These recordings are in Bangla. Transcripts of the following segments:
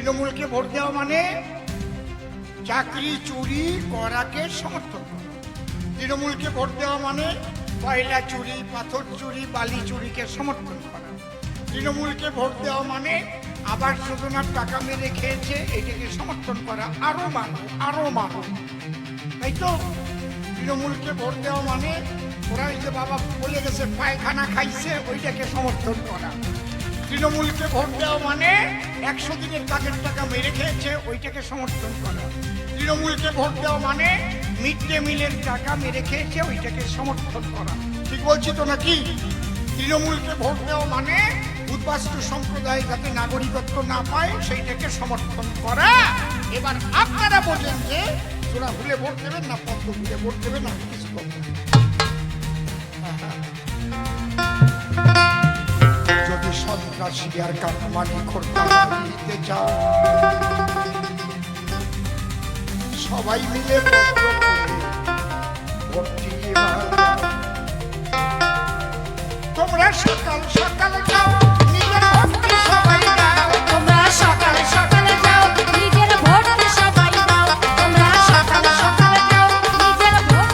তৃণমূলকে ভোট দেওয়া মানে চাকরি চুরি করাকে সমর্থন করা। তৃণমূলকে ভোট দেওয়া মানে কয়লা চুরি, পাথর চুরি, বালি চুরিকে সমর্থন করা। তৃণমূলকে ভোট দেওয়া মানে আবাস যোজনার টাকা মেরে খেয়েছে এটাকে সমর্থন করা। আরো মানো, তাই তো? তৃণমূলকে ভোট দেওয়া মানে ওরা এই যে বাবা বলে গেছে পায়খানা খাইছে ওইটাকে সমর্থন করা। তৃণমূলকে ভোট দেওয়া মানে 100 দিনের কাজের টাকা মেরে খেয়েছে ওইটাকে সমর্থন করা। তৃণমূলকে ভোট দেওয়া মানে মিড ডে মিলের টাকা মেরে খেয়েছে ওইটাকে সমর্থন করা। ঠিক বলছি তো নাকি? তৃণমূলকে ভোট দেওয়া মানে উদ্বাস্তু সম্প্রদায় যাতে নাগরিকত্ব না পায় সেইটাকে সমর্থন করা। এবার আপনারা বলেন যে তোরা ভুলে ভোট দেবেন না পদ্ম ভুলে ভোট দেবেন না কিছু করবেন। যদি সন্ত্রাসী আর কাঠমানি খোরতা দিতে চাও সবাই মিলে তোমরা সকাল সকাল যাও নিজের ভোট সবাই দাও। তোমরা সকাল সকাল যাও নিজের ভোট সবাই দাও। তোমরা সকাল সকাল যাও নিজের ভোট।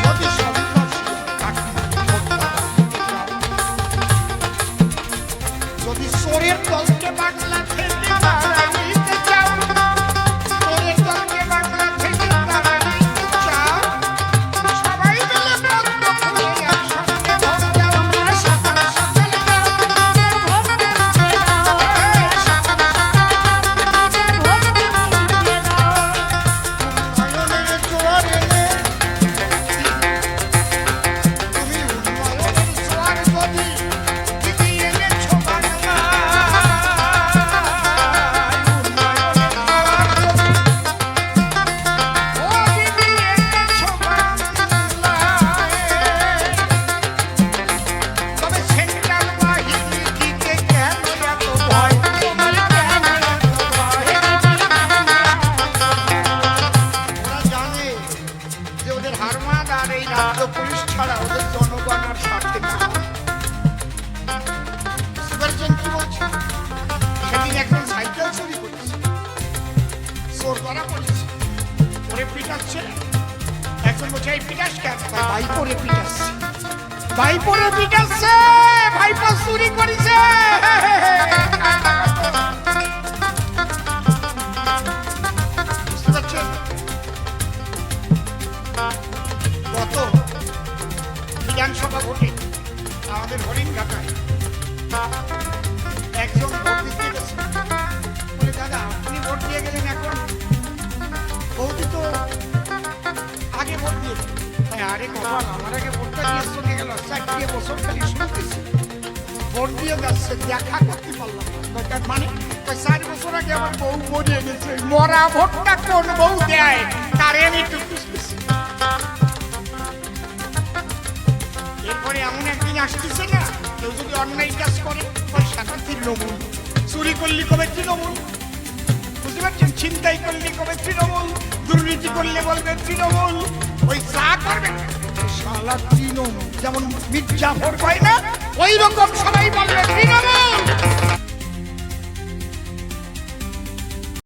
যদি সন্ত্রাসী কাঠমানি খোরতা দিতে চাও, যদি চোরের দলকে বাংলা থেকে তাড়াইতে চাও, চোরের দলকে বাংলা থেকে তাড়াইতে চাও, সবাই মিলে পদ্ম ফুলে একসঙ্গে ভোট দাও। তোমরা সকাল সকাল যাও নিজের ভোট দিতে দাও। সকাল সকাল নিজের ভোট দিতে দাও। উন্নয়নের জোয়ার এনে তুমি উন্নয়নের জোয়ার যদি দিদি এনেছো বাংলায়, উন্নয়নের জোয়ার যদি ও দিদি এনেছো বাংলায়, তবে সেন্ট্রাল বাহিনী দিতে কেন এত ভয়? তোমার কেন এত ভয়? ওরা জানে যে ওদের হারমাদ আর এই রাজ্য পুলিশ ছাড়া ওদের জনগণ আর সাথে না। বুঝতে পারছেন কি বলছি? সেদিন একজন সাইকেল চুরি করেছে, চোর ধরা পড়েছে, ওরে পিটাচ্ছে। একজন বলছে এই পিটাস কেন? ভাই পরে পিটাচ্ছে, ভাই পরে পিটাচ্ছে, ভাইপো চুরি করেছে। বুঝতে পারছেন? গত বিধানসভা ভোটে আমাদের হরিণঘাটায় একজন ভোট দিতে গেছে, বলে দাদা আপনি ভোট দিয়ে গেলেন, এখন বৌদি তো আগে ভোট দিয়েছে। আরে কপাল, আমার আগে ভোটটা দিয়ে চলে গেল, 4 বছর খালি শুনতেছি ভোট দিয়ে যাচ্ছে, দেখা করতে পারলাম না। তার মানে 4 বছর আগে আমার বউ মরিয়ে গেছে, মরা ভোটটা কোন বউ দেয় তারে আমি একটু খুঁজতেছি। এরপরে এমন একদিন আসতেছে না, কেউ যদি অন্যায় কাজ করে সাথে তৃণমূল, চুরি করলে কবে তৃণমূল, বুঝতে পারছেন? ছিনতাই করলে কবে তৃণমূল, দুর্নীতি করলে বলবে তৃণমূল, ওই যা করবে শালা তৃণমূল। যেমন মির্জাফর কয় না, ওই রকম সবাই বলবে তৃণমূল।